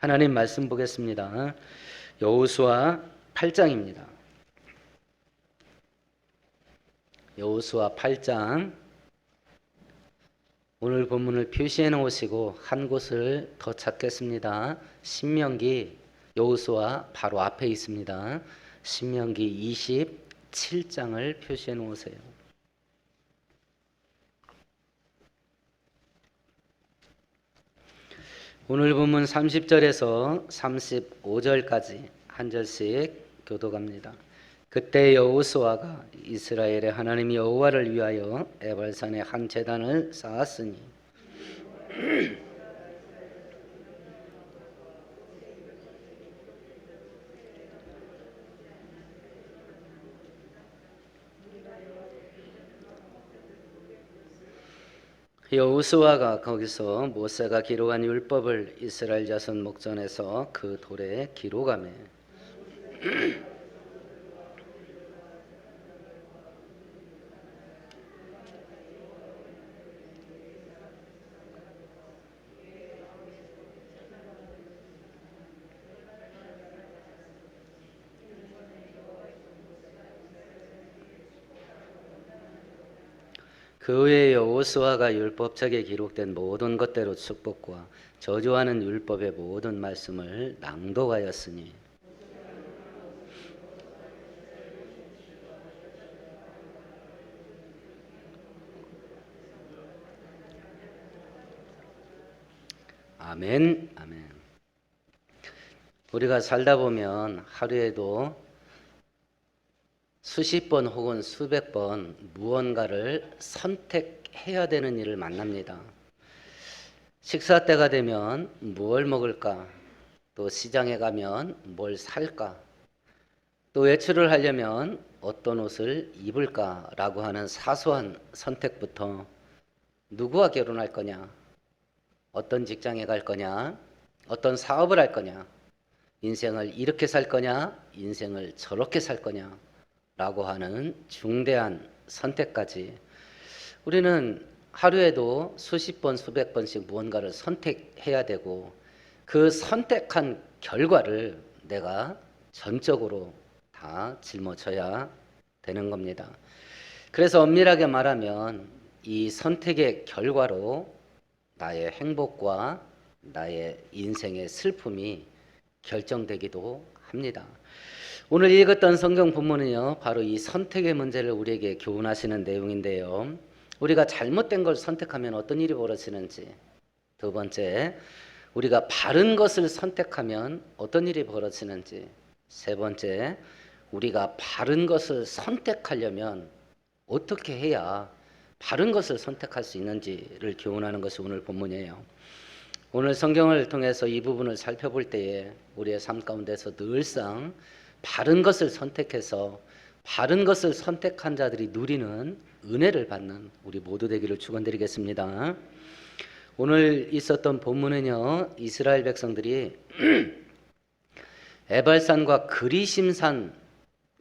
하나님 말씀 보겠습니다. 여호수아 8장입니다. 여호수아 8장 오늘 본문을 표시해 놓으시고 한 곳을 더 찾겠습니다. 신명기 여호수아 바로 앞에 있습니다. 신명기 27장을 표시해 놓으세요. 오늘 본문 30절에서 35절까지 한 절씩 교독합니다. 그때 여호수아가 이스라엘의 하나님 여호와를 위하여 에발산에 한 제단을 쌓았으니 여호수아가 거기서 모세가 기록한 율법을 이스라엘 자손 목전에서 그 돌에 기록하며 그 후에 여호수아가 율법책에 기록된 모든 것대로 축복과 저주하는 율법의 모든 말씀을 낭독하였으니 아멘, 아멘. 우리가 살다 보면 하루에도 수십 번 혹은 수백 번 무언가를 선택해야 되는 일을 만납니다. 식사 때가 되면 무엇을 먹을까? 또 시장에 가면 뭘 살까? 또 외출을 하려면 어떤 옷을 입을까? 라고 하는 사소한 선택부터 누구와 결혼할 거냐? 어떤 직장에 갈 거냐? 어떤 사업을 할 거냐? 인생을 이렇게 살 거냐? 인생을 저렇게 살 거냐? 라고 하는 중대한 선택까지 우리는 하루에도 수십 번, 수백 번씩 무언가를 선택해야 되고 그 선택한 결과를 내가 전적으로 다 짊어져야 되는 겁니다. 그래서 엄밀하게 말하면 이 선택의 결과로 나의 행복과 나의 인생의 슬픔이 결정되기도 합니다. 오늘 읽었던 성경 본문은요, 바로 이 선택의 문제를 우리에게 교훈하시는 내용인데요. 우리가 잘못된 걸 선택하면 어떤 일이 벌어지는지, 두 번째, 우리가 바른 것을 선택하면 어떤 일이 벌어지는지, 세 번째, 우리가 바른 것을 선택하려면 어떻게 해야 바른 것을 선택할 수 있는지를 교훈하는 것이 오늘 본문이에요. 오늘 성경을 통해서 이 부분을 살펴볼 때에 우리의 삶 가운데서 늘상 바른 것을 선택해서 바른 것을 선택한 자들이 누리는 은혜를 받는 우리 모두 되기를 축원드리겠습니다. 오늘 있었던 본문은요, 이스라엘 백성들이 에발산과 그리심산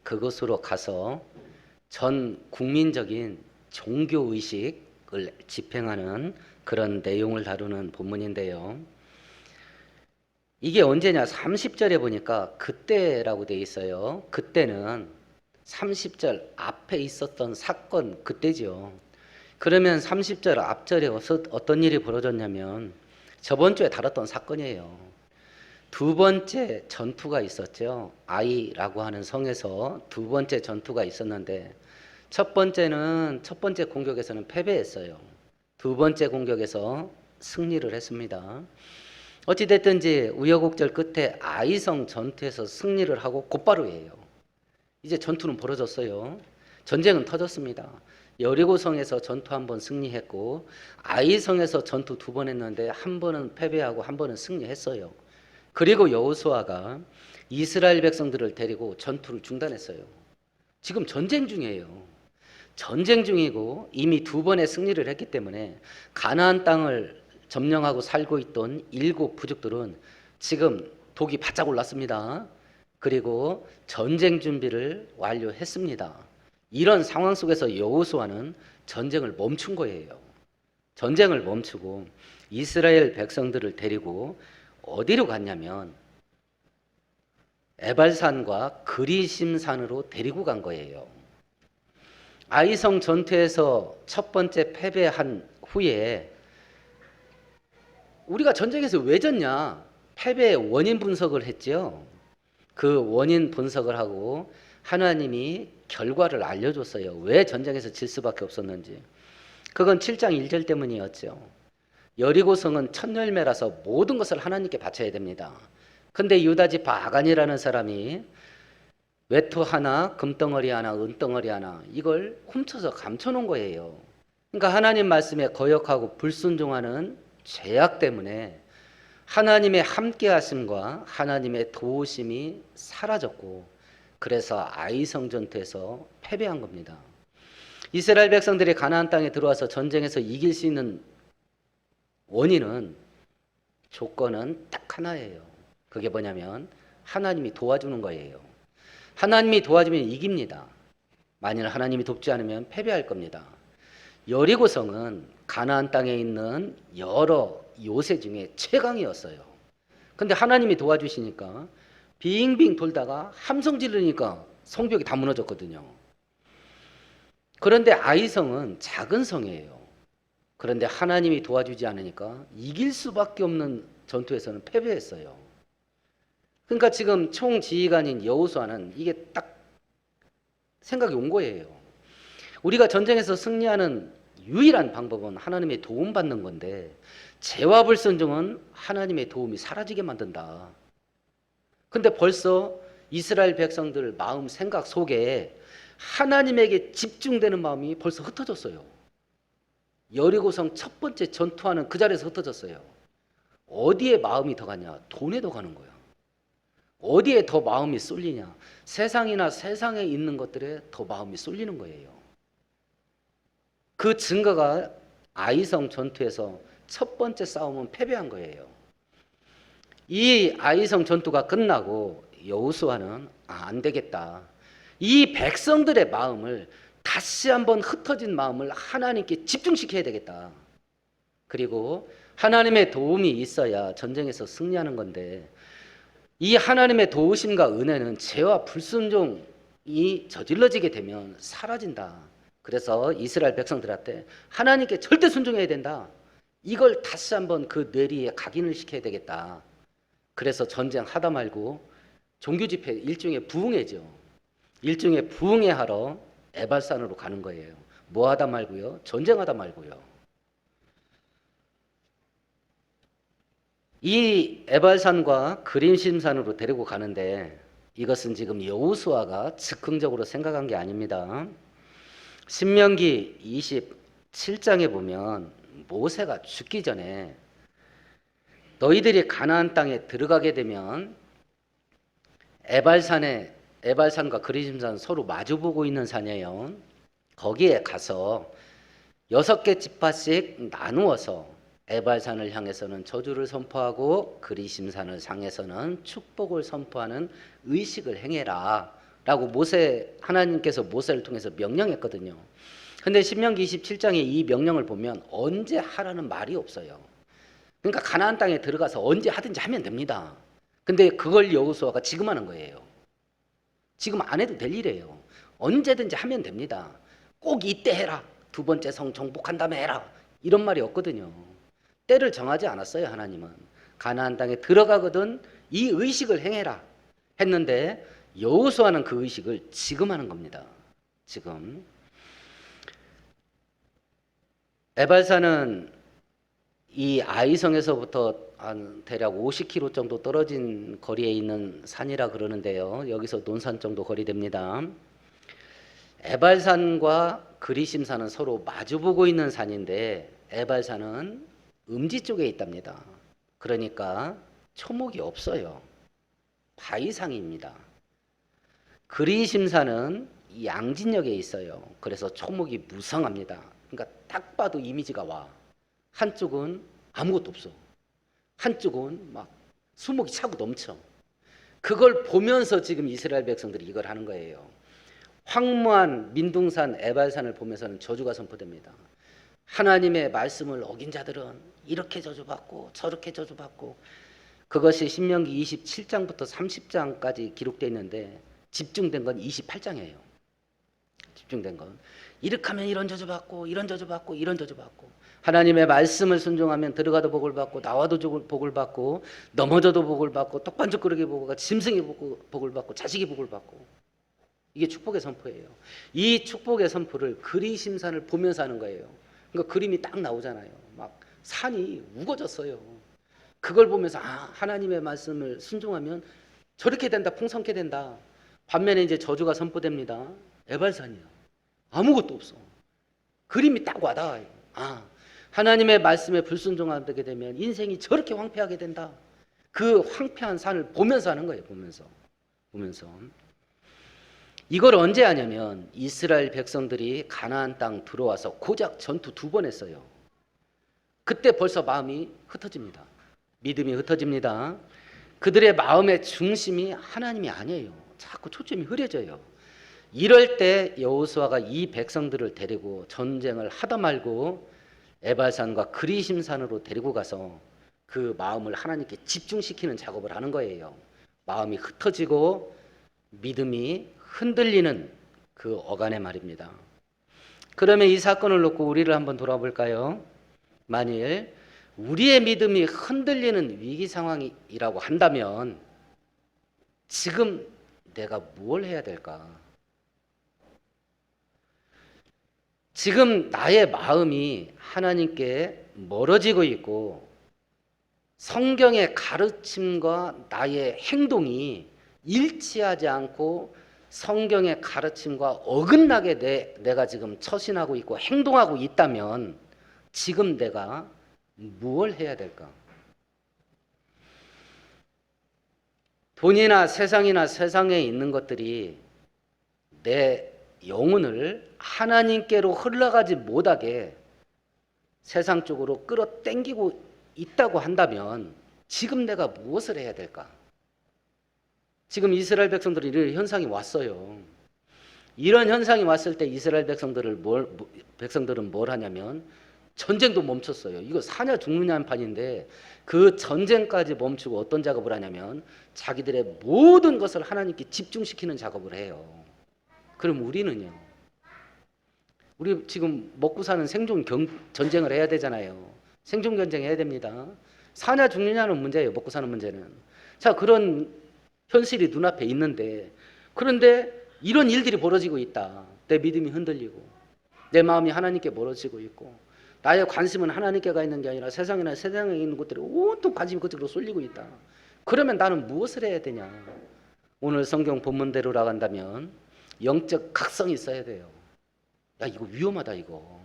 그곳으로 가서 전 국민적인 종교의식을 집행하는 그런 내용을 다루는 본문인데요. 이게 언제냐? 30절에 보니까 그때라고 돼 있어요. 그때는 30절 앞에 있었던 사건 그때죠. 그러면 30절 앞절에 어떤 일이 벌어졌냐면 저번 주에 다뤘던 사건이에요. 두 번째 전투가 있었죠. 아이라고 하는 성에서 두 번째 전투가 있었는데 첫 번째 공격에서는 패배했어요. 두 번째 공격에서 승리를 했습니다. 어찌됐든지 우여곡절 끝에 아이성 전투에서 승리를 하고 곧바로 해요. 이제 전투는 벌어졌어요. 전쟁은 터졌습니다. 여리고성에서 전투 한 번 승리했고 아이성에서 전투 두 번 했는데 한 번은 패배하고 한 번은 승리했어요. 그리고 여호수아가 이스라엘 백성들을 데리고 전투를 중단했어요. 지금 전쟁 중이에요. 전쟁 중이고 이미 두 번의 승리를 했기 때문에 가나안 땅을 점령하고 살고 있던 일곱 부족들은 지금 독이 바짝 올랐습니다. 그리고 전쟁 준비를 완료했습니다. 이런 상황 속에서 여호수아는 전쟁을 멈춘 거예요. 전쟁을 멈추고 이스라엘 백성들을 데리고 어디로 갔냐면 에발산과 그리심산으로 데리고 간 거예요. 아이성 전투에서 첫 번째 패배한 후에 우리가 전쟁에서 왜 졌냐? 패배의 원인 분석을 했죠. 그 원인 분석을 하고 하나님이 결과를 알려줬어요. 왜 전쟁에서 질 수밖에 없었는지. 그건 7장 1절 때문이었죠. 여리고성은 첫 열매라서 모든 것을 하나님께 바쳐야 됩니다. 근데 유다집 아간이라는 사람이 외투 하나, 금덩어리 하나, 은덩어리 하나 이걸 훔쳐서 감춰놓은 거예요. 그러니까 하나님 말씀에 거역하고 불순종하는 죄악 때문에 하나님의 함께하심과 하나님의 도우심이 사라졌고 그래서 아이성 전투에서 패배한 겁니다. 이스라엘 백성들이 가나안 땅에 들어와서 전쟁에서 이길 수 있는 원인은 조건은 딱 하나예요. 그게 뭐냐면 하나님이 도와주는 거예요. 하나님이 도와주면 이깁니다. 만일 하나님이 돕지 않으면 패배할 겁니다. 여리고성은 가나안 땅에 있는 여러 요새 중에 최강이었어요. 근데 하나님이 도와주시니까 빙빙 돌다가 함성 지르니까 성벽이 다 무너졌거든요. 그런데 아이성은 작은 성이에요. 그런데 하나님이 도와주지 않으니까 이길 수밖에 없는 전투에서는 패배했어요. 그러니까 지금 총지휘관인 여호수아는 이게 딱 생각이 온 거예요. 우리가 전쟁에서 승리하는 유일한 방법은 하나님의 도움 받는 건데 죄와 불순종은 하나님의 도움이 사라지게 만든다. 근데 벌써 이스라엘 백성들 마음 생각 속에 하나님에게 집중되는 마음이 벌써 흩어졌어요. 여리고성 첫 번째 전투하는 그 자리에서 흩어졌어요. 어디에 마음이 더 가냐? 돈에 더 가는 거야. 어디에 더 마음이 쏠리냐? 세상이나 세상에 있는 것들에 더 마음이 쏠리는 거예요. 그 증거가 아이성 전투에서 첫 번째 싸움은 패배한 거예요. 이 아이성 전투가 끝나고 여호수아는 안 되겠다. 이 백성들의 마음을 다시 한번 흩어진 마음을 하나님께 집중시켜야 되겠다. 그리고 하나님의 도움이 있어야 전쟁에서 승리하는 건데 이 하나님의 도우심과 은혜는 죄와 불순종이 저질러지게 되면 사라진다. 그래서 이스라엘 백성들한테 하나님께 절대 순종해야 된다. 이걸 다시 한번 그 뇌리에 각인을 시켜야 되겠다. 그래서 전쟁하다 말고 종교집회 일종의 부흥회죠. 일종의 부흥회 하러 에발산으로 가는 거예요. 뭐 하다 말고요? 전쟁하다 말고요. 이 에발산과 그림심산으로 데리고 가는데 이것은 지금 여호수아가 즉흥적으로 생각한 게 아닙니다. 신명기 27장에 보면 모세가 죽기 전에 너희들이 가나안 땅에 들어가게 되면 에발산과 그리심산 서로 마주보고 있는 산이에요. 거기에 가서 6개 지파씩 나누어서 에발산을 향해서는 저주를 선포하고 그리심산을 향해서는 축복을 선포하는 의식을 행해라 라고 하나님께서 모세를 통해서 명령했거든요. 근데 신명기 27장에 이 명령을 보면 언제 하라는 말이 없어요. 그러니까 가나안 땅에 들어가서 언제 하든지 하면 됩니다. 근데 그걸 여호수아가 지금 하는 거예요. 지금 안 해도 될 일이에요. 언제든지 하면 됩니다. 꼭 이때 해라. 2번째 성 정복한 다음에 해라. 이런 말이 없거든요. 때를 정하지 않았어요. 하나님은 가나안 땅에 들어가거든 이 의식을 행해라 했는데 여호수아는 그 의식을 지금 하는 겁니다. 지금 에발산은 이 아이성에서부터 한 대략 50km 정도 떨어진 거리에 있는 산이라 그러는데요. 여기서 논산 정도 거리 됩니다. 에발산과 그리심산은 서로 마주보고 있는 산인데 에발산은 음지 쪽에 있답니다. 그러니까 초목이 없어요. 바위상입니다. 그리심산은 양진역에 있어요. 그래서 초목이 무성합니다. 그러니까 딱 봐도 이미지가 와. 한쪽은 아무것도 없어. 한쪽은 막 수목이 차고 넘쳐. 그걸 보면서 지금 이스라엘 백성들이 이걸 하는 거예요. 황무한 민둥산 에발산을 보면서는 저주가 선포됩니다. 하나님의 말씀을 어긴 자들은 이렇게 저주받고 저렇게 저주받고 그것이 신명기 27장부터 30장까지 기록되어 있는데 집중된 건 28장이에요. 집중된 건. 이렇게 하면 이런 저주 받고 이런 저주 받고 이런 저주 받고 하나님의 말씀을 순종하면 들어가도 복을 받고 나와도 복을 받고 넘어져도 복을 받고 떡반죽거리게 복을 받고 짐승이 복을 받고 자식이 복을 받고 이게 축복의 선포예요. 이 축복의 선포를 그리심산을 보면서 하는 거예요. 그러니까 그림이 딱 나오잖아요. 막 산이 우거졌어요. 그걸 보면서 하나님의 말씀을 순종하면 저렇게 된다, 풍성케 된다. 반면에 이제 저주가 선포됩니다. 에발산이요. 아무것도 없어. 그림이 딱 와닿아요. 하나님의 말씀에 불순종하게 되면 인생이 저렇게 황폐하게 된다. 그 황폐한 산을 보면서 하는 거예요. 보면서. 이걸 언제 하냐면 이스라엘 백성들이 가나안 땅 들어와서 고작 전투 2번 했어요. 그때 벌써 마음이 흩어집니다. 믿음이 흩어집니다. 그들의 마음의 중심이 하나님이 아니에요. 자꾸 초점이 흐려져요. 이럴 때 여호수아가 이 백성들을 데리고 전쟁을 하다 말고 에발산과 그리심산으로 데리고 가서 그 마음을 하나님께 집중시키는 작업을 하는 거예요. 마음이 흩어지고 믿음이 흔들리는 그 어간의 말입니다. 그러면 이 사건을 놓고 우리를 한번 돌아볼까요? 만일 우리의 믿음이 흔들리는 위기 상황이라고 한다면 지금 내가 뭘 해야 될까? 지금 나의 마음이 하나님께 멀어지고 있고 성경의 가르침과 나의 행동이 일치하지 않고 성경의 가르침과 어긋나게 내가 지금 처신하고 있고 행동하고 있다면 지금 내가 무엇을 해야 될까? 돈이나 세상이나 세상에 있는 것들이 내 영혼을 하나님께로 흘러가지 못하게 세상 쪽으로 끌어당기고 있다고 한다면 지금 내가 무엇을 해야 될까? 지금 이스라엘 백성들이 이런 현상이 왔어요. 이런 현상이 왔을 때 이스라엘 백성들은 뭘 하냐면 전쟁도 멈췄어요. 이거 사냐 죽느냐 한 판인데 그 전쟁까지 멈추고 어떤 작업을 하냐면 자기들의 모든 것을 하나님께 집중시키는 작업을 해요. 그럼 우리는요? 우리 지금 먹고 사는 생존 전쟁을 해야 되잖아요. 생존 경쟁 해야 됩니다. 사냐 죽느냐는 문제예요. 먹고 사는 문제는. 자, 그런 현실이 눈앞에 있는데 그런데 이런 일들이 벌어지고 있다. 내 믿음이 흔들리고 내 마음이 하나님께 멀어지고 있고 나의 관심은 하나님께 가 있는 게 아니라 세상이나 세상에 있는 것들이 온통 관심이 그쪽으로 쏠리고 있다. 그러면 나는 무엇을 해야 되냐? 오늘 성경 본문대로 나간다면 영적 각성이 있어야 돼요. 야, 이거 위험하다 이거.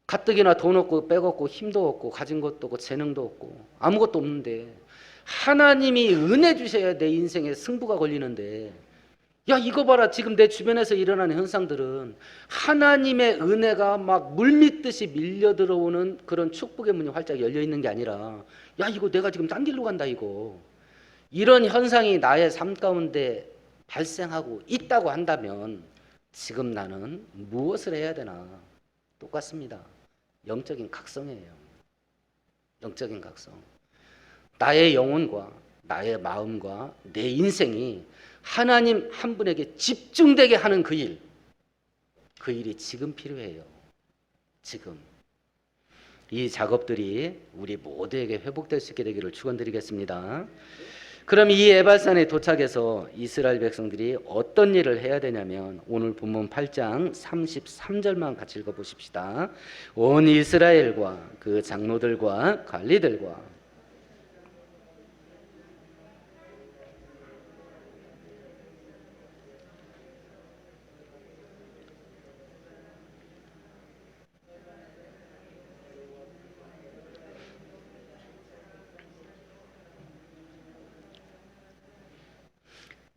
가뜩이나 돈 없고 빽 없고 힘도 없고 가진 것도 없고 재능도 없고 아무것도 없는데 하나님이 은혜 주셔야 내 인생에 승부가 걸리는데 야, 이거 봐라. 지금 내 주변에서 일어나는 현상들은 하나님의 은혜가 막 물밀듯이 밀려 들어오는 그런 축복의 문이 활짝 열려 있는 게 아니라 야, 이거 내가 지금 딴 길로 간다 이거. 이런 현상이 나의 삶 가운데 발생하고 있다고 한다면 지금 나는 무엇을 해야 되나? 똑같습니다. 영적인 각성이에요. 영적인 각성. 나의 영혼과 나의 마음과 내 인생이 하나님 한 분에게 집중되게 하는 그 일이 지금 필요해요. 지금. 이 작업들이 우리 모두에게 회복될 수 있게 되기를 축원드리겠습니다. 그럼 이 에발산에 도착해서 이스라엘 백성들이 어떤 일을 해야 되냐면 오늘 본문 8장 33절만 같이 읽어보십시다. 온 이스라엘과 그 장로들과 관리들과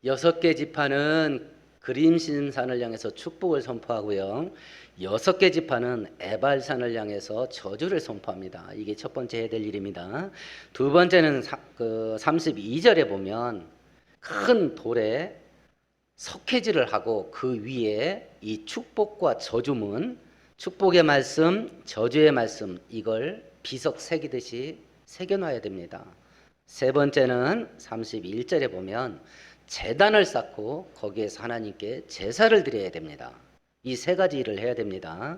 6개 지파는 그림신산을 향해서 축복을 선포하고요. 6개 지파는 에발산을 향해서 저주를 선포합니다. 이게 첫 번째 해야 될 일입니다. 두 번째는 32절에 보면 큰 돌에 석회질을 하고 그 위에 이 축복과 저주문, 축복의 말씀, 저주의 말씀 이걸 비석 새기듯이 새겨놔야 됩니다. 세 번째는 31절에 보면 제단을 쌓고 거기에서 하나님께 제사를 드려야 됩니다. 이 세 가지 일을 해야 됩니다.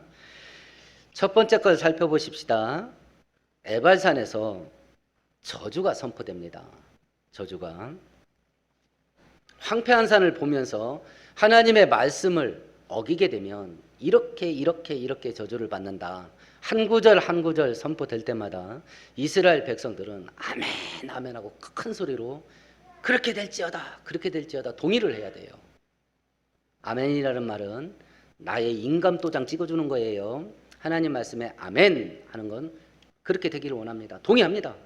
첫 번째 걸 살펴보십시다. 에발산에서 저주가 선포됩니다. 저주가. 황폐한 산을 보면서 하나님의 말씀을 어기게 되면 이렇게 저주를 받는다. 한 구절 한 구절 선포될 때마다 이스라엘 백성들은 아멘 아멘 하고 큰 소리로 그렇게 될지어다 동의를 해야 돼요. 아멘이라는 말은 나의 인감도장 찍어주는 거예요. 하나님 말씀에 아멘 하는 건 그렇게 되기를 원합니다. 동의합니다.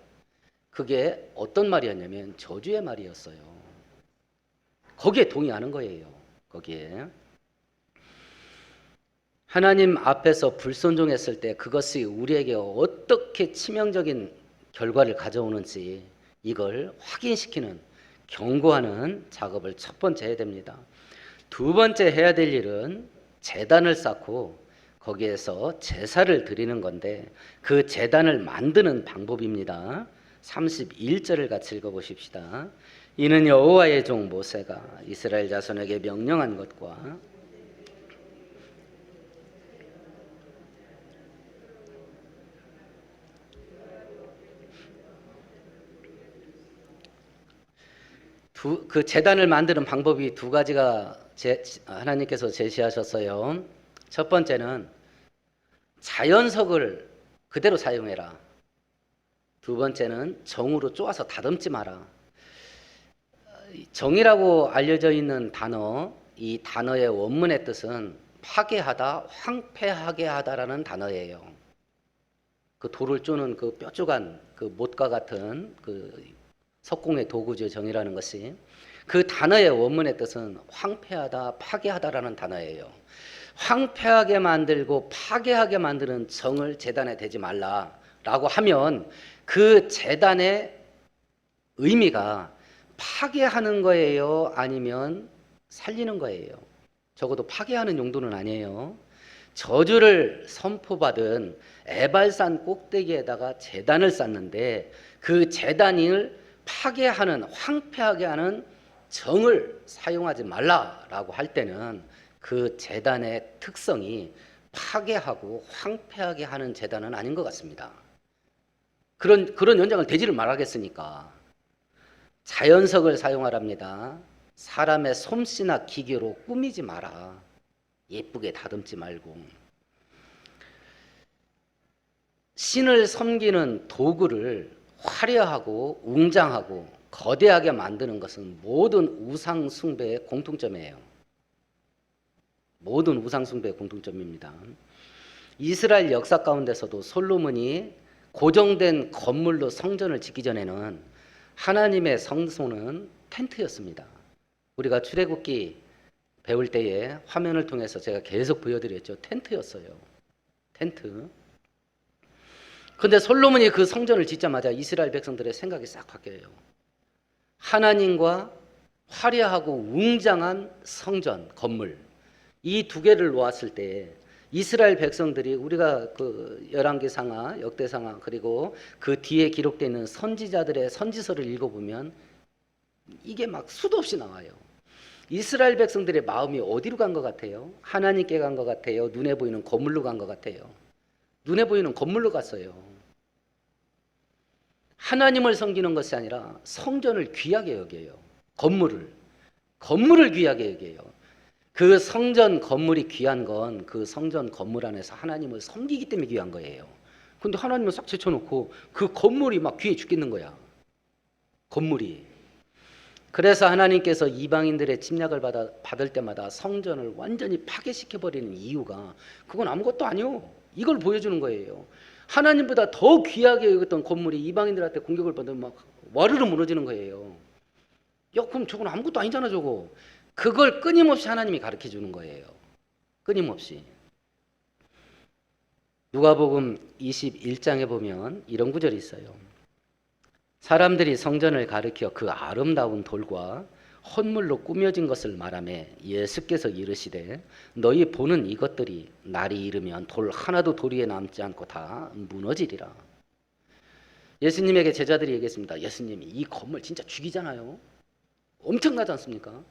그게 어떤 말이었냐면 저주의 말이었어요. 거기에 동의하는 거예요. 거기에 하나님 앞에서 불순종했을 때 그것이 우리에게 어떻게 치명적인 결과를 가져오는지 이걸 확인시키는 경고하는 작업을 첫 번째 해야 됩니다. 두 번째 해야 될 일은 제단을 쌓고 거기에서 제사를 드리는 건데 그 제단을 만드는 방법입니다. 31절을 같이 읽어보십시다. 이는 여호와의 종 모세가 이스라엘 자손에게 명령한 것과 그 제단을 만드는 방법이 두 가지가 하나님께서 제시하셨어요. 첫 번째는 자연석을 그대로 사용해라. 두 번째는 정으로 쪼아서 다듬지 마라. 정이라고 알려져 있는 단어, 이 단어의 원문의 뜻은 파괴하다, 황폐하게 하다라는 단어예요. 그 돌을 쪼는 그 뾰족한 그 못과 같은 그 석공의 도구죠, 정이라는 것이. 그 단어의 원문의 뜻은 황폐하다, 파괴하다라는 단어예요. 황폐하게 만들고 파괴하게 만드는 정을 제단에 대지 말라라고 하면 그 제단의 의미가 파괴하는 거예요? 아니면 살리는 거예요? 적어도 파괴하는 용도는 아니에요. 저주를 선포받은 에발산 꼭대기에다가 제단을 쌓는데 그 제단을 파괴하는, 황폐하게 하는 정을 사용하지 말라라고 할 때는 그 제단의 특성이 파괴하고 황폐하게 하는 제단은 아닌 것 같습니다. 그런 연장을 대지를 말하겠으니까 자연석을 사용하랍니다. 사람의 솜씨나 기계로 꾸미지 마라. 예쁘게 다듬지 말고. 신을 섬기는 도구를 화려하고 웅장하고 거대하게 만드는 것은 모든 우상 숭배의 공통점이에요. 모든 우상 숭배의 공통점입니다. 이스라엘 역사 가운데서도 솔로몬이 고정된 건물로 성전을 짓기 전에는 하나님의 성소는 텐트였습니다. 우리가 출애굽기 배울 때에 화면을 통해서 제가 계속 보여드렸죠. 텐트였어요. 텐트. 근데 솔로몬이 그 성전을 짓자마자 이스라엘 백성들의 생각이 싹 바뀌어요. 하나님과 화려하고 웅장한 성전, 건물, 이 두 개를 놓았을 때 이스라엘 백성들이 우리가 그 열왕기상하, 역대상하 그리고 그 뒤에 기록되어 있는 선지자들의 선지서를 읽어보면 이게 막 수도 없이 나와요. 이스라엘 백성들의 마음이 어디로 간 것 같아요? 하나님께 간 것 같아요? 눈에 보이는 건물로 간 것 같아요? 눈에 보이는 건물로 갔어요. 하나님을 섬기는 것이 아니라 성전을 귀하게 여겨요. 건물을 귀하게 여겨요. 그 성전 건물이 귀한 건 그 성전 건물 안에서 하나님을 섬기기 때문에 귀한 거예요. 근데 하나님을 싹 제쳐놓고 그 건물이 막 귀해 죽겠는 거야. 건물이. 그래서 하나님께서 이방인들의 침략을 받을 때마다 성전을 완전히 파괴시켜버리는 이유가 그건 아무것도 아니요. 이걸 보여주는 거예요. 하나님보다 더 귀하게 여겼던 건물이 이방인들한테 공격을 받으면 막 와르르 무너지는 거예요. 야, 그럼 저건 아무것도 아니잖아, 저거. 그걸 끊임없이 하나님이 가르쳐 주는 거예요. 끊임없이. 누가복음 21장에 보면 이런 구절이 있어요. 사람들이 성전을 가리켜 그 아름다운 돌과 헌물로 꾸며진 것을 말하며 예수께서 이르시되 너희 보는 이것들이 날이 이르면 돌 하나도 도리에 남지 않고 다 무너지리라. 예수님에게 제자들이 얘기했습니다. 예수님이 이 건물 진짜 죽이잖아요. 엄청나지 않습니까?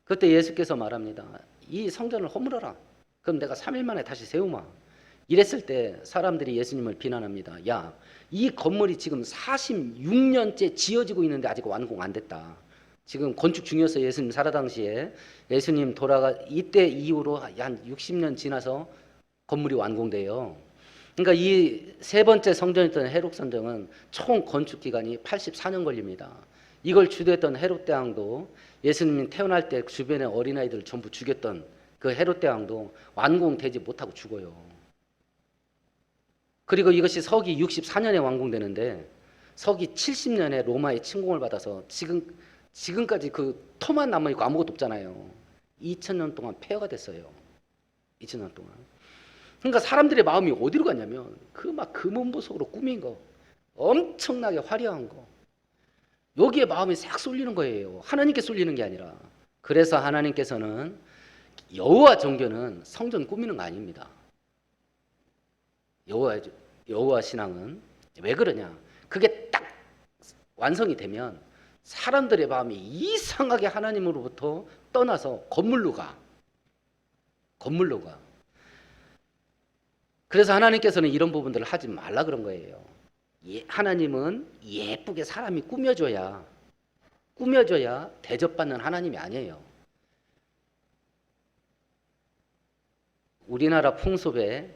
그때 예수께서 말합니다. 이 성전을 허물어라. 그럼 내가 3일 만에 다시 세우마. 이랬을 때 사람들이 예수님을 비난합니다. 야, 이 건물이 지금 46년째 지어지고 있는데 아직 완공 안 됐다. 지금 건축 중이었어요. 예수님 살아 당시에. 예수님 돌아가 이때 이후로 한 60년 지나서 건물이 완공돼요. 그러니까 이 세 번째 성전이었던 헤롯 성전은 총 건축 기간이 84년 걸립니다. 이걸 주도했던 헤롯 대왕도 예수님이 태어날 때 주변의 어린아이들을 전부 죽였던 그 헤롯 대왕도 완공되지 못하고 죽어요. 그리고 이것이 서기 64년에 완공되는데 서기 70년에 로마의 침공을 받아서 지금까지 그 터만 남아있고 아무것도 없잖아요. 2000년 동안 폐허가 됐어요. 2000년 동안. 그러니까 사람들의 마음이 어디로 갔냐면 그 막 금은보석으로 꾸민 거, 엄청나게 화려한 거, 여기에 마음이 싹 쏠리는 거예요. 하나님께 쏠리는 게 아니라. 그래서 하나님께서는 여호와 종교는 성전 꾸미는 거 아닙니다. 여호와 신앙은 왜 그러냐? 그게 딱 완성이 되면 사람들의 마음이 이상하게 하나님으로부터 떠나서 건물로 가. 건물로 가. 그래서 하나님께서는 이런 부분들을 하지 말라 그런 거예요. 하나님은 예쁘게 사람이 꾸며줘야 대접받는 하나님이 아니에요. 우리나라 풍습에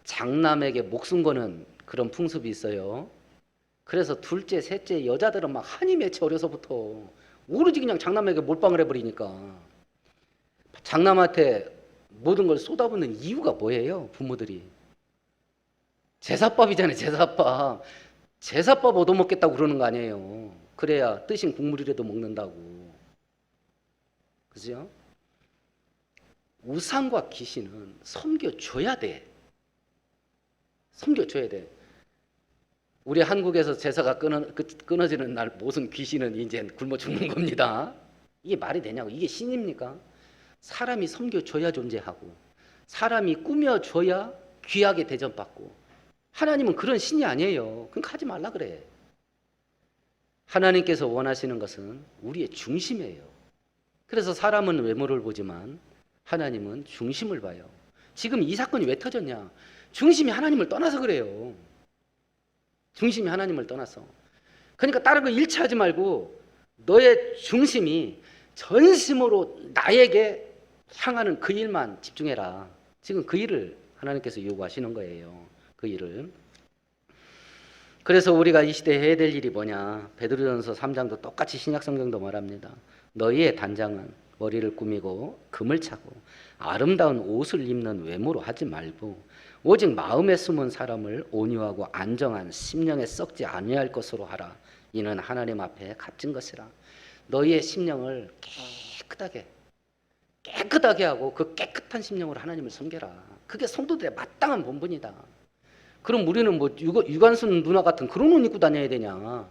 장남에게 목숨 거는 그런 풍습이 있어요. 그래서 둘째, 셋째 여자들은 막 한이 맺혀 어려서부터 오로지 그냥 장남에게 몰빵을 해버리니까 장남한테 모든 걸 쏟아붓는 이유가 뭐예요? 부모들이 제사밥이잖아요. 제사밥. 제사밥 얻어먹겠다고 그러는 거 아니에요. 그래야 뜨신 국물이라도 먹는다고. 그죠? 우상과 귀신은 섬겨줘야 돼. 섬겨줘야 돼. 우리 한국에서 제사가 끊어지는 날 모든 귀신은 이제 굶어 죽는 겁니다. 이게 말이 되냐고. 이게 신입니까? 사람이 섬겨줘야 존재하고 사람이 꾸며줘야 귀하게 대접받고 하나님은 그런 신이 아니에요. 그러니까 하지 말라 그래. 하나님께서 원하시는 것은 우리의 중심이에요. 그래서 사람은 외모를 보지만 하나님은 중심을 봐요. 지금 이 사건이 왜 터졌냐? 중심이 하나님을 떠나서 그래요. 중심이 하나님을 떠나서. 그러니까 다른 거 일치하지 말고 너의 중심이 전심으로 나에게 향하는 그 일만 집중해라. 지금 그 일을 하나님께서 요구하시는 거예요. 그 일을. 그래서 우리가 이 시대에 해야 될 일이 뭐냐? 베드로전서 3장도 똑같이 신약성경도 말합니다. 너희의 단장은 머리를 꾸미고 금을 차고 아름다운 옷을 입는 외모로 하지 말고 오직 마음에 숨은 사람을 온유하고 안정한 심령에 썩지 아니할 것으로 하라. 이는 하나님 앞에 값진 것이라. 너희의 심령을 깨끗하게 하고 그 깨끗한 심령으로 하나님을 섬겨라. 그게 성도들의 마땅한 본분이다. 그럼 우리는 뭐 유관순 누나 같은 그런 옷 입고 다녀야 되냐?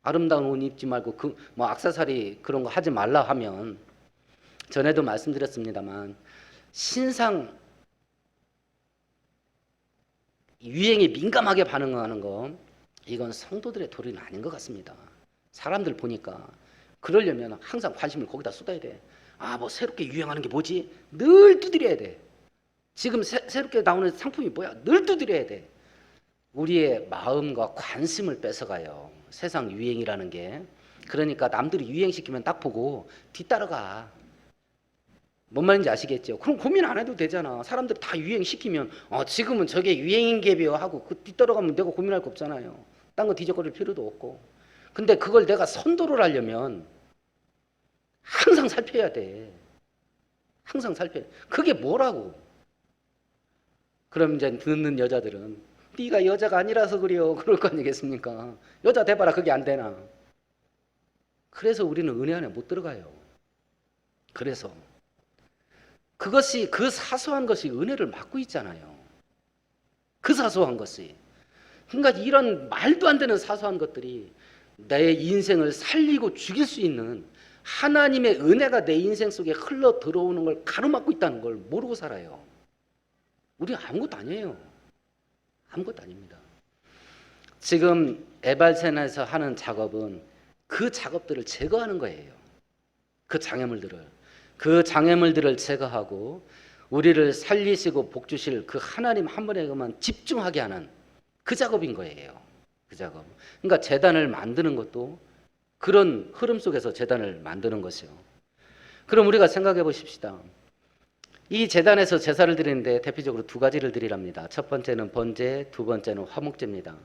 아름다운 옷 입지 말고 뭐 액세서리 그런 거 하지 말라 하면 전에도 말씀드렸습니다만 신상 유행에 민감하게 반응하는 거 이건 성도들의 도리는 아닌 것 같습니다. 사람들 보니까 그러려면 항상 관심을 거기다 쏟아야 돼. 아, 뭐 새롭게 유행하는 게 뭐지? 늘 두드려야 돼. 지금 새롭게 나오는 상품이 뭐야? 늘 두드려야 돼. 우리의 마음과 관심을 뺏어가요. 세상 유행이라는 게. 그러니까 남들이 유행시키면 딱 보고 뒤따라가. 뭔 말인지 아시겠죠? 그럼 고민 안 해도 되잖아. 사람들 다 유행시키면 지금은 저게 유행인개비요 하고 그 뒤따라가면 내가 고민할 거 없잖아요. 딴 거 뒤적거릴 필요도 없고. 근데 그걸 내가 선도를 하려면 항상 살펴야 돼. 항상 살펴야 돼. 그게 뭐라고? 그럼 이제 듣는 여자들은 네가 여자가 아니라서 그래요. 그럴 거 아니겠습니까? 여자 돼봐라. 그게 안 되나? 그래서 우리는 은혜 안에 못 들어가요. 그래서 그것이 그 사소한 것이 은혜를 막고 있잖아요. 그 사소한 것이. 그러니까 이런 말도 안 되는 사소한 것들이 내 인생을 살리고 죽일 수 있는 하나님의 은혜가 내 인생 속에 흘러 들어오는 걸 가로막고 있다는 걸 모르고 살아요. 우리 아무것도 아니에요. 아무것도 아닙니다. 지금 에발산에서 하는 작업은 그 작업들을 제거하는 거예요. 그 장애물들을 제거하고 우리를 살리시고 복 주실 그 하나님 한 분에게만 집중하게 하는 그 작업인 거예요. 그 작업. 그러니까 제단을 만드는 것도 그런 흐름 속에서 제단을 만드는 것이요. 그럼 우리가 생각해 보십시다. 이 제단에서 제사를 드리는데 대표적으로 두 가지를 드리랍니다. 첫 번째는 번제, 두 번째는 화목제입니다.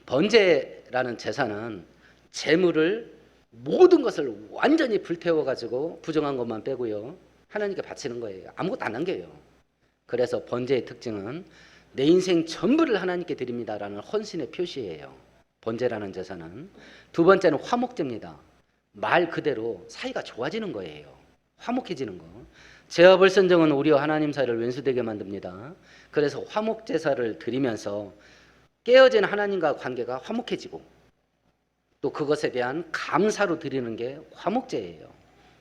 번제라는 제사는 제물을 모든 것을 완전히 불태워 가지고 부정한 것만 빼고요, 하나님께 바치는 거예요. 아무것도 안 남겨요. 그래서 번제의 특징은 내 인생 전부를 하나님께 드립니다라는 헌신의 표시예요. 번제라는 제사는. 두 번째는 화목제입니다. 말 그대로 사이가 좋아지는 거예요. 화목해지는 거. 죄와 불순종은 우리와 하나님 사이를 왼수되게 만듭니다. 그래서 화목제사를 드리면서 깨어진 하나님과 관계가 화목해지고 또 그것에 대한 감사로 드리는 게 화목제예요.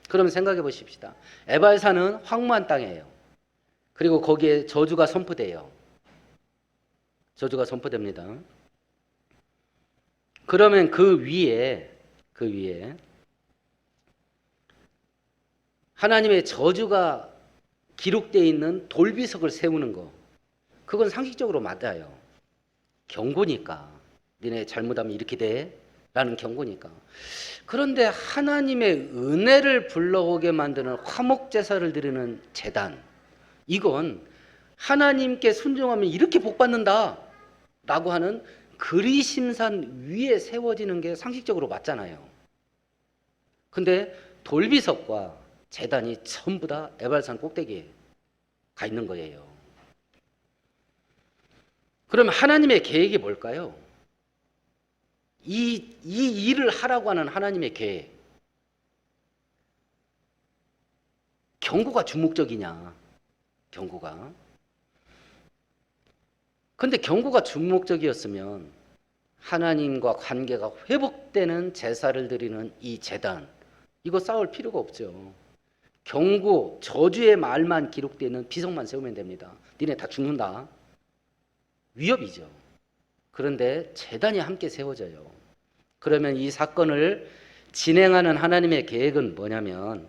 그럼 생각해 보십시다. 에발산은 황무한 땅이에요. 그리고 거기에 저주가 선포돼요. 저주가 선포됩니다. 그러면 그 위에 하나님의 저주가 기록되어 있는 돌비석을 세우는 거, 그건 상식적으로 맞아요. 경고니까. 니네 잘못하면 이렇게 돼 라는 경고니까. 그런데 하나님의 은혜를 불러오게 만드는 화목제사를 드리는 제단, 이건 하나님께 순종하면 이렇게 복받는다 라고 하는 그리심산 위에 세워지는 게 상식적으로 맞잖아요. 근데 돌비석과 제단이 전부 다 에발산 꼭대기에 가 있는 거예요. 그럼 하나님의 계획이 뭘까요? 이 일을 하라고 하는 하나님의 계획, 경고가 주목적이냐? 경고가. 근데 경고가 주목적이었으면 하나님과 관계가 회복되는 제사를 드리는 이 제단, 이거 쌓을 필요가 없죠. 경고, 저주의 말만 기록되는 비석만 세우면 됩니다. 니네 다 죽는다. 위협이죠. 그런데 제단이 함께 세워져요. 그러면 이 사건을 진행하는 하나님의 계획은 뭐냐면,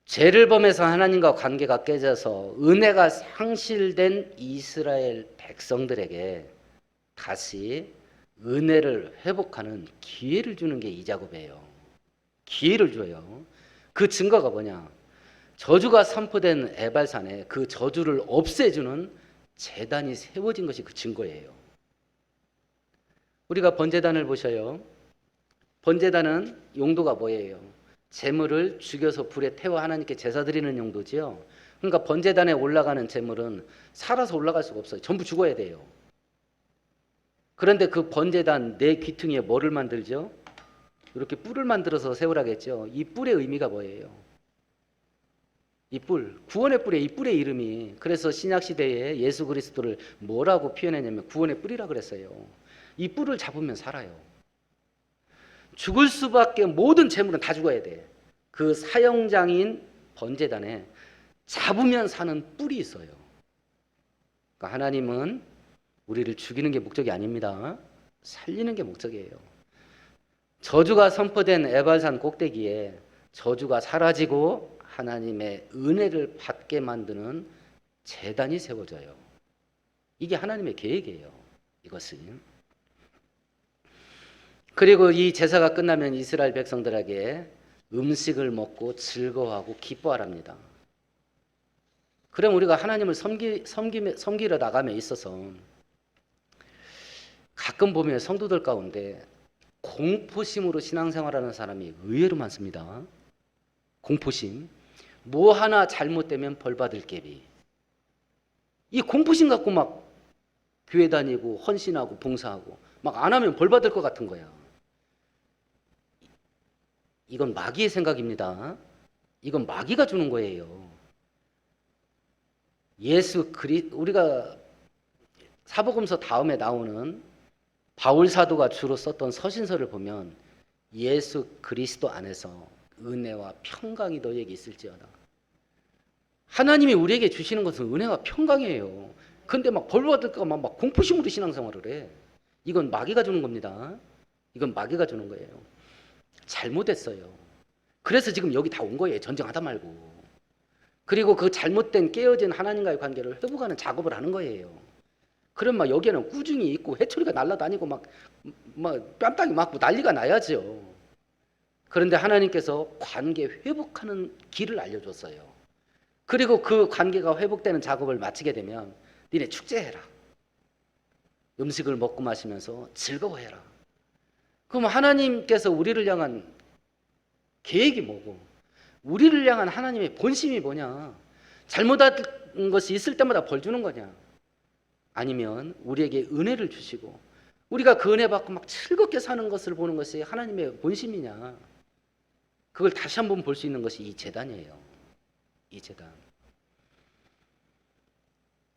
죄를 범해서 하나님과 관계가 깨져서 은혜가 상실된 이스라엘 백성들에게 다시 은혜를 회복하는 기회를 주는 게 이 작업이에요. 기회를 줘요. 그 증거가 뭐냐? 저주가 선포된 에발산에 그 저주를 없애주는 제단이 세워진 것이 그 증거예요. 우리가 번제단을 보셔요. 번제단은 용도가 뭐예요? 제물을 죽여서 불에 태워 하나님께 제사 드리는 용도지요. 그러니까 번제단에 올라가는 제물은 살아서 올라갈 수가 없어요. 전부 죽어야 돼요. 그런데 그 번제단 내 귀퉁이에 뭐를 만들죠? 이렇게 뿔을 만들어서 세우라겠죠. 이 뿔의 의미가 뭐예요? 이 뿔, 구원의 뿔에 이 뿔의 이름이, 그래서 신약 시대에 예수 그리스도를 뭐라고 표현했냐면 구원의 뿔이라 그랬어요. 이 뿔을 잡으면 살아요. 죽을 수밖에, 모든 재물은 다 죽어야 돼. 그 사형장인 번제단에 잡으면 사는 뿔이 있어요. 그러니까 하나님은 우리를 죽이는 게 목적이 아닙니다. 살리는 게 목적이에요. 저주가 선포된 에발산 꼭대기에 저주가 사라지고 하나님의 은혜를 받게 만드는 제단이 세워져요. 이게 하나님의 계획이에요. 이것은. 그리고 이 제사가 끝나면 이스라엘 백성들에게 음식을 먹고 즐거워하고 기뻐하랍니다. 그럼 우리가 하나님을 섬기러 나감에 있어서 가끔 보면 성도들 가운데 공포심으로 신앙생활하는 사람이 의외로 많습니다. 공포심. 뭐 하나 잘못되면 벌받을 계비. 이 공포심 갖고 막 교회 다니고 헌신하고 봉사하고 막 안 하면 벌받을 것 같은 거야. 이건 마귀의 생각입니다. 이건 마귀가 주는 거예요. 우리가 사복음서 다음에 나오는 바울 사도가 주로 썼던 서신서를 보면 예수 그리스도 안에서 은혜와 평강이 너희에게 있을지어다. 하나님이 우리에게 주시는 것은 은혜와 평강이에요. 근데 막 벌받을까 막 공포심으로 신앙생활을 해. 이건 마귀가 주는 겁니다. 이건 마귀가 주는 거예요. 잘못했어요. 그래서 지금 여기 다 온 거예요. 전쟁하다 말고. 그리고 그 잘못된 깨어진 하나님과의 관계를 회복하는 작업을 하는 거예요. 그럼 막 여기에는 꾸중이 있고 해초리가 날아다니고 막 뺨땅이 맞고 난리가 나야죠. 그런데 하나님께서 관계 회복하는 길을 알려줬어요. 그리고 그 관계가 회복되는 작업을 마치게 되면 니네 축제해라. 음식을 먹고 마시면서 즐거워해라. 그럼 하나님께서 우리를 향한 계획이 뭐고, 우리를 향한 하나님의 본심이 뭐냐? 잘못한 것이 있을 때마다 벌 주는 거냐? 아니면 우리에게 은혜를 주시고 우리가 그 은혜 받고 막 즐겁게 사는 것을 보는 것이 하나님의 본심이냐? 그걸 다시 한번 볼 수 있는 것이 이 제단이에요. 이 제단.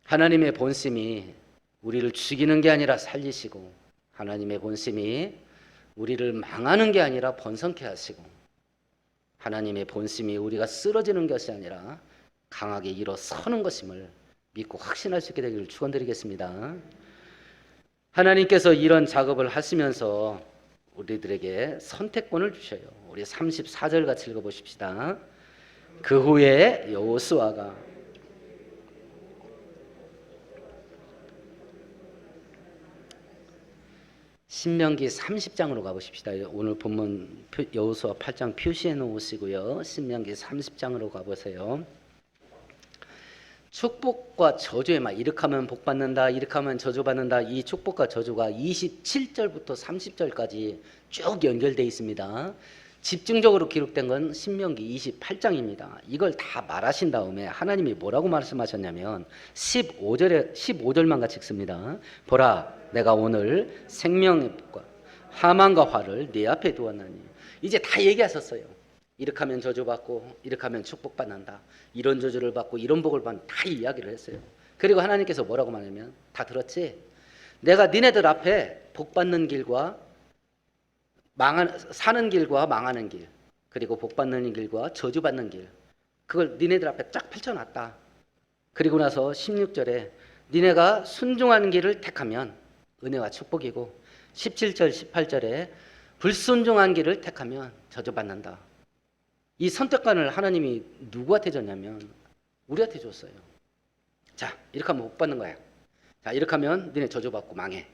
하나님의 본심이 우리를 죽이는 게 아니라 살리시고, 하나님의 본심이 우리를 망하는 게 아니라 번성케 하시고, 하나님의 본심이 우리가 쓰러지는 것이 아니라 강하게 일어서는 것임을 믿고 확신할 수 있게 되기를 축원드리겠습니다. 하나님께서 이런 작업을 하시면서 우리들에게 선택권을 주셔요. 우리 34절 같이 읽어보십시다. 그 후에 여호수아가 신명기 30장으로 가보십시다. 오늘 본문 여호수아 8장 표시해 놓으시고요. 신명기 30장으로 가보세요. 축복과 저주에 막 이렇게 하면 복 받는다, 이렇게 하면 저주 받는다. 이 축복과 저주가 27절부터 30절까지 쭉 연결되어 있습니다. 집중적으로 기록된 건 신명기 28장입니다. 이걸 다 말하신 다음에 하나님이 뭐라고 말씀하셨냐면 15절만 같이 읽습니다. 보라, 내가 오늘 생명의 복과 하만과 화를 네 앞에 두었나니. 이제 다 얘기하셨어요. 이렇게 하면 저주받고 이렇게 하면 축복받는다, 이런 저주를 받고 이런 복을 받는다, 다 이야기를 했어요. 그리고 하나님께서 뭐라고 말하냐면, 다 들었지? 내가 니네들 앞에 복받는 길과 사는 길과 망하는 길, 그리고 복받는 길과 저주받는 길, 그걸 니네들 앞에 쫙 펼쳐놨다. 그리고 나서 16절에 니네가 순종하는 길을 택하면 은혜와 축복이고, 17절 18절에 불순종한 길을 택하면 저주받는다. 이 선택권을 하나님이 누구한테 줬냐면 우리한테 줬어요. 자, 이렇게 하면 복 받는 거야. 자, 이렇게 하면 니네 저주받고 망해.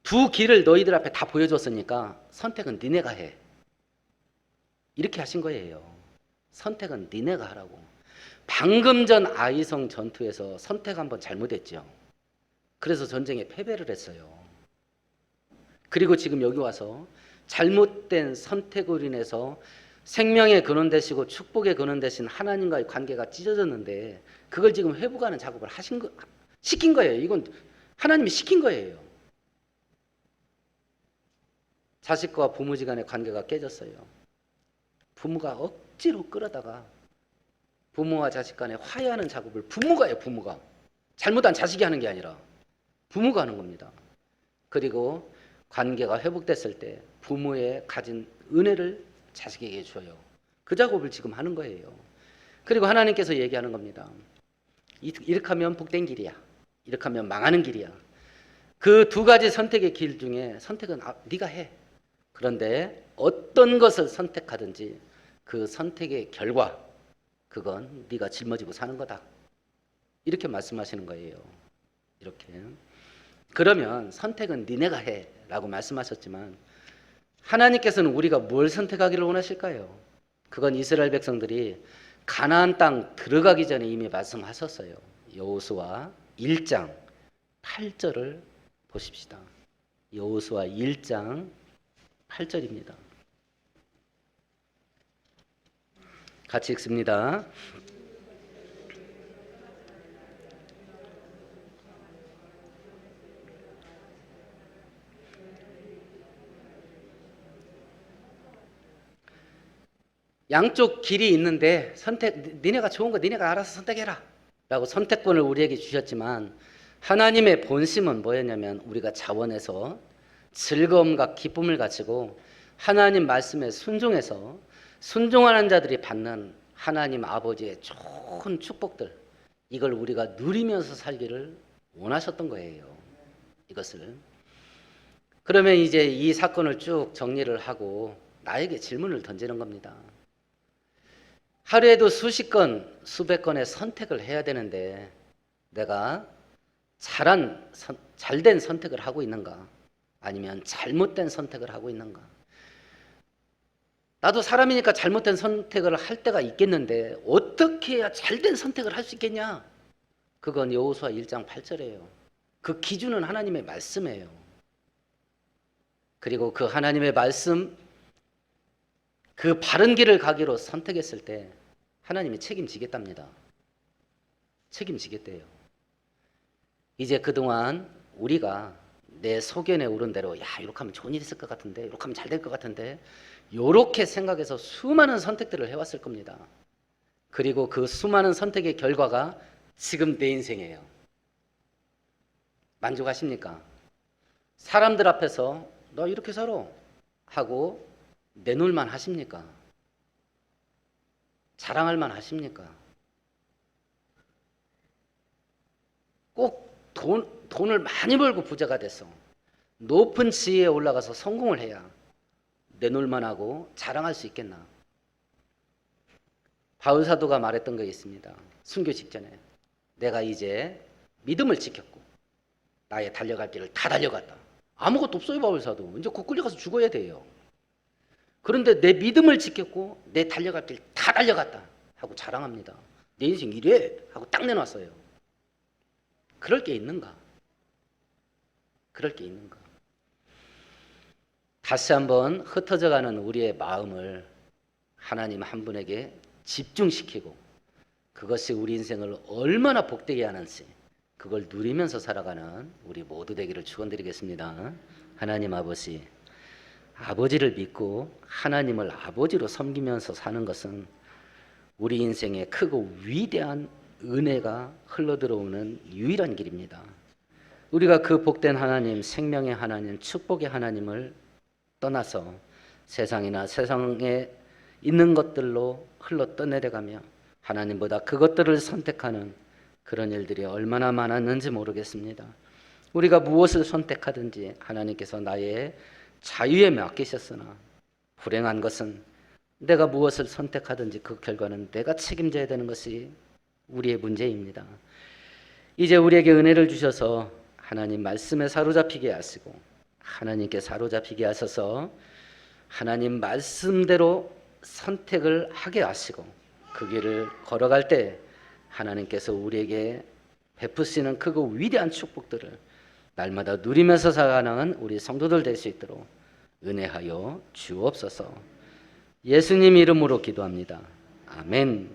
두 길을 너희들 앞에 다 보여줬으니까 선택은 니네가 해. 이렇게 하신 거예요. 선택은 니네가 하라고. 방금 전 아이성 전투에서 선택 한번 잘못했죠. 그래서 전쟁에 패배를 했어요. 그리고 지금 여기 와서 잘못된 선택으로 인해서 생명의 근원 되시고 축복의 근원 되신 하나님과의 관계가 찢어졌는데, 그걸 지금 회복하는 작업을 시킨 거예요. 이건 하나님이 시킨 거예요. 자식과 부모지간의 관계가 깨졌어요. 부모가 억지로 끌어다가 부모와 자식 간에 화해하는 작업을 부모가 해요. 부모가. 잘못한 자식이 하는 게 아니라 부모가 하는 겁니다. 그리고 관계가 회복됐을 때 부모의 가진 은혜를 자식에게 줘요. 그 작업을 지금 하는 거예요. 그리고 하나님께서 얘기하는 겁니다. 이렇게 하면 복된 길이야, 이렇게 하면 망하는 길이야. 그 두 가지 선택의 길 중에 선택은 네가 해. 그런데 어떤 것을 선택하든지 그 선택의 결과, 그건 네가 짊어지고 사는 거다. 이렇게 말씀하시는 거예요. 이렇게. 그러면 선택은 니네가 해 라고 말씀하셨지만, 하나님께서는 우리가 뭘 선택하기를 원하실까요? 그건 이스라엘 백성들이 가나안 땅 들어가기 전에 이미 말씀하셨어요. 여호수아 1장 8절을 보십시다. 여호수아 1장 8절입니다. 같이 읽습니다. 양쪽 길이 있는데 니네가 좋은 거 니네가 알아서 선택해라 라고 선택권을 우리에게 주셨지만, 하나님의 본심은 뭐였냐면 우리가 자원해서 즐거움과 기쁨을 가지고 하나님 말씀에 순종해서 순종하는 자들이 받는 하나님 아버지의 좋은 축복들, 이걸 우리가 누리면서 살기를 원하셨던 거예요. 이것을. 그러면 이제 이 사건을 쭉 정리를 하고 나에게 질문을 던지는 겁니다. 하루에도 수십 건, 수백 건의 선택을 해야 되는데 내가 잘된 선택을 하고 있는가? 아니면 잘못된 선택을 하고 있는가? 나도 사람이니까 잘못된 선택을 할 때가 있겠는데 어떻게 해야 잘된 선택을 할 수 있겠냐? 그건 여호수아 1장 8절이에요. 그 기준은 하나님의 말씀이에요. 그리고 그 하나님의 말씀, 그 바른 길을 가기로 선택했을 때 하나님이 책임지겠답니다. 책임지겠대요. 이제 그동안 우리가 내 소견에 오른 대로 이렇게 하면 좋은 일이 있을 것 같은데, 이렇게 하면 잘 될 것 같은데, 이렇게 생각해서 수많은 선택들을 해왔을 겁니다. 그리고 그 수많은 선택의 결과가 지금 내 인생이에요. 만족하십니까? 사람들 앞에서 너 이렇게 살아 하고 내놓을만 하십니까? 자랑할만 하십니까? 꼭 돈을 많이 벌고 부자가 돼서 높은 지위에 올라가서 성공을 해야 내놓을만 하고 자랑할 수 있겠나? 바울 사도가 말했던 게 있습니다. 순교 직전에 내가 이제 믿음을 지켰고 나의 달려갈 길을 다 달려갔다. 아무것도 없어요. 바울 사도 이제 곧 끌려가서 죽어야 돼요. 그런데 내 믿음을 지켰고 내 달려갈 길 다 달려갔다 하고 자랑합니다. 내 인생 이래 하고 딱 내놨어요. 그럴 게 있는가? 그럴 게 있는가? 다시 한번 흩어져가는 우리의 마음을 하나님 한 분에게 집중시키고 그것이 우리 인생을 얼마나 복되게 하는지 그걸 누리면서 살아가는 우리 모두 되기를 축원드리겠습니다. 하나님 아버지를 믿고 하나님을 아버지로 섬기면서 사는 것은 우리 인생에 크고 위대한 은혜가 흘러들어오는 유일한 길입니다. 우리가 그 복된 하나님, 생명의 하나님, 축복의 하나님을 떠나서 세상이나 세상에 있는 것들로 흘러 떠내려가며 하나님보다 그것들을 선택하는 그런 일들이 얼마나 많았는지 모르겠습니다. 우리가 무엇을 선택하든지 하나님께서 나의 자유에 맡기셨으나 불행한 것은 내가 무엇을 선택하든지 그 결과는 내가 책임져야 되는 것이 우리의 문제입니다. 이제 우리에게 은혜를 주셔서 하나님 말씀에 사로잡히게 하시고 하나님께 사로잡히게 하셔서 하나님 말씀대로 선택을 하게 하시고 그 길을 걸어갈 때 하나님께서 우리에게 베푸시는 크고 위대한 축복들을 날마다 누리면서 살아가는 우리 성도들 될 수 있도록 은혜하여 주옵소서. 예수님 이름으로 기도합니다. 아멘.